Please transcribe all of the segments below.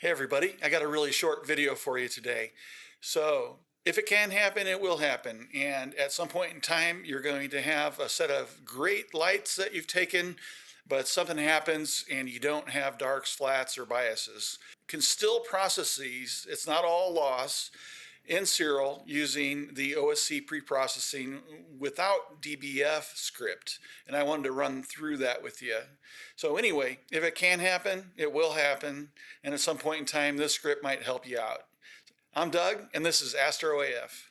Hey everybody, I got a really short video for you today. So if it can happen, it will happen. And at some point in time, you're going to have a set of great lights that you've taken, but something happens and you don't have darks, flats, or biases. You can still process these. It's not all loss in Siril using the OSC pre-processing without DBF script. And I wanted to run through that with you. So anyway, if it can happen, it will happen. And at some point in time, this script might help you out. I'm Doug, and this is AstroAF.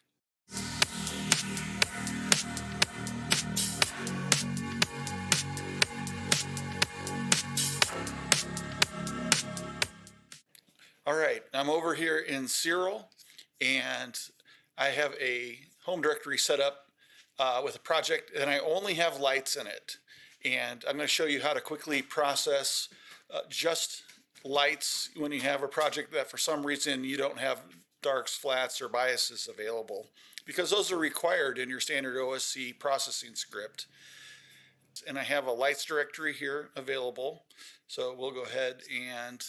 All right, I'm over here in Siril, and I have a home directory set up with a project, and I only have lights in it. And I'm going to show you how to quickly process just lights when you have a project that for some reason you don't have darks, flats, or biases available, because those are required in your standard OSC processing script. And I have a lights directory here available. So we'll go ahead and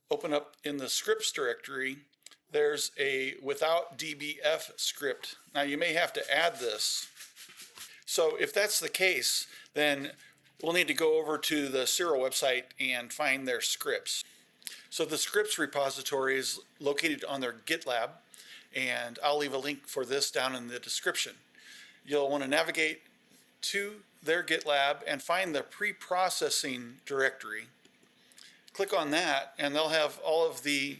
open up in the scripts directory. There's a without DBF script. Now you may have to add this. So if that's the case, then we'll need to go over to the Siril website and find their scripts. So the scripts repository is located on their GitLab, and I'll leave a link for this down in the description. You'll want to navigate to their GitLab and find the pre-processing directory. Click on that, and they'll have all of the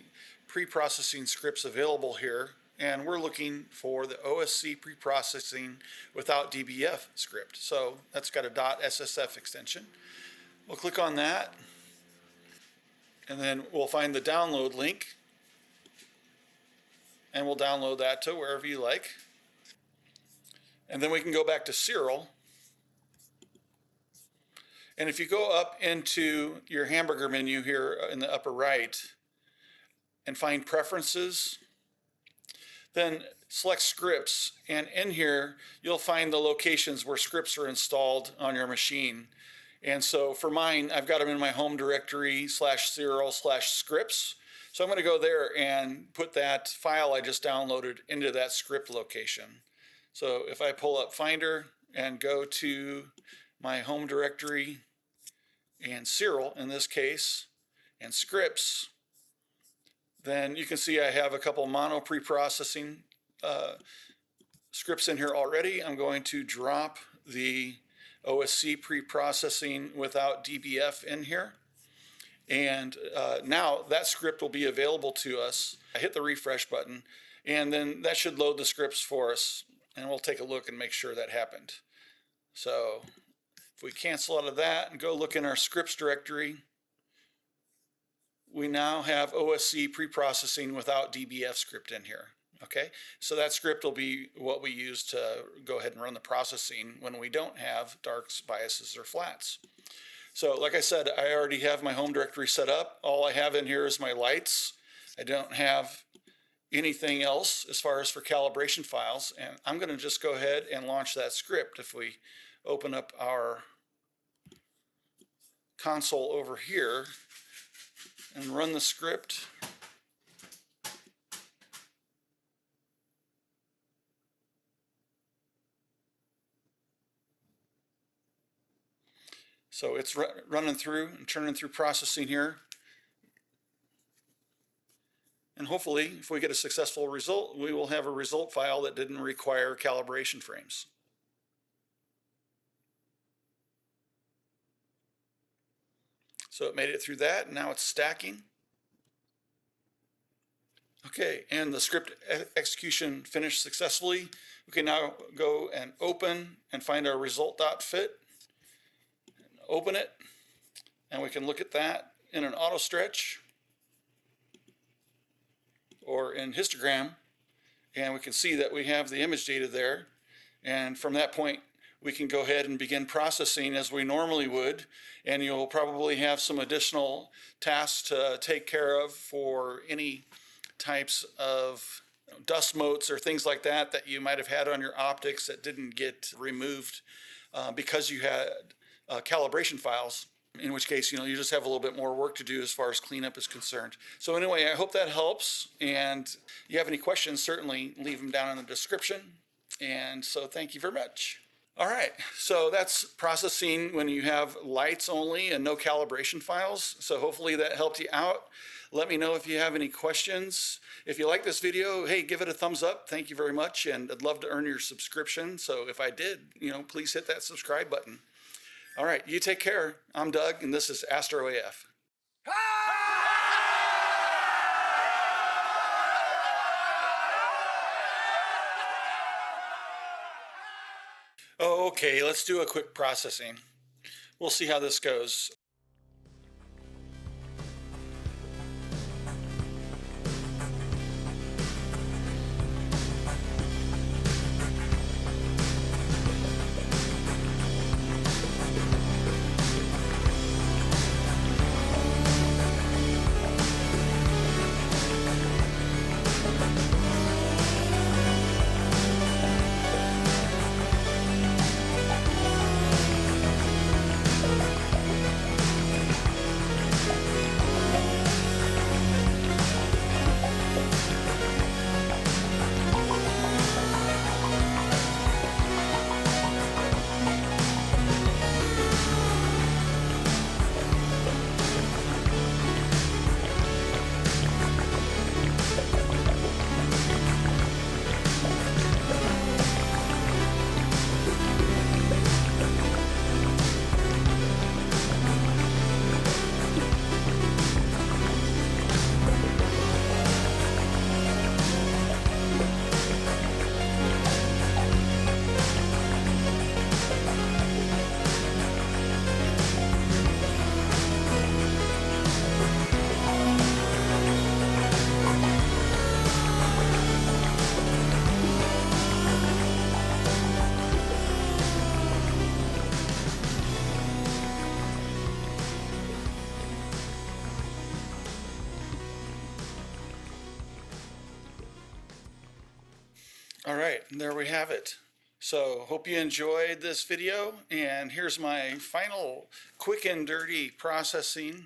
pre-processing scripts available here. And we're looking for the OSC pre-processing without DBF script. So that's got a .ssf extension. We'll click on that, and then we'll find the download link, and we'll download that to wherever you like. And then we can go back to Siril. And if you go up into your hamburger menu here in the upper right and find preferences, then select scripts, and in here you'll find the locations where scripts are installed on your machine. And so for mine, I've got them in my home directory /Siril/scripts. So I'm going to go there and put that file I just downloaded into that script location. So if I pull up Finder and go to my home directory and Siril in this case and scripts, then you can see I have a couple mono pre-processing scripts in here already. I'm going to drop the OSC pre-processing without DBF in here. And now that script will be available to us. I hit the refresh button, and then that should load the scripts for us. And we'll take a look and make sure that happened. So if we cancel out of that and go look in our scripts directory, we now have OSC pre-processing without DBF script in here. Okay, so that script will be what we use to go ahead and run the processing when we don't have darks, biases, or flats. So like I said, I already have my home directory set up. All I have in here is my lights. I don't have anything else as far as for calibration files, and I'm going to just go ahead and launch that script. If we open up our console over here and run the script, so it's running through and turning through processing here. And hopefully, if we get a successful result, we will have a result file that didn't require calibration frames. So it made it through that, and now it's stacking. Okay, and the script execution finished successfully. We can now go and open and find our result.fit. Open it, and we can look at that in an auto stretch or in histogram, and we can see that we have the image data there. And from that point, we can go ahead and begin processing as we normally would, and you'll probably have some additional tasks to take care of for any types of dust motes or things like that that you might have had on your optics that didn't get removed because you had calibration files. in which case, you just have a little bit more work to do as far as cleanup is concerned. So anyway, I hope that helps. And if you have any questions, certainly leave them down in the description. And so thank you very much. All right, so that's processing when you have lights only and no calibration files. So hopefully that helped you out. Let me know if you have any questions. If you like this video, hey, give it a thumbs up. Thank you very much. And I'd love to earn your subscription. So if I did, please hit that subscribe button. All right, you take care. I'm Doug, and this is AstroAF. Okay, let's do a quick processing. We'll see how this goes. All right, and there we have it. So hope you enjoyed this video, and here's my final quick and dirty processing.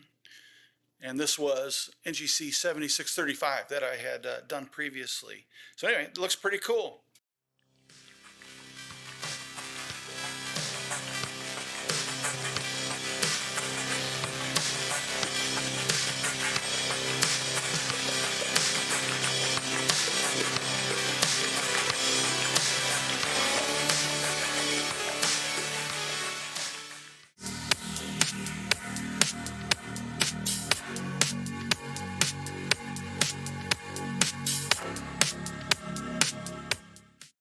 And this was NGC 7635 that I had done previously. So anyway, it looks pretty cool.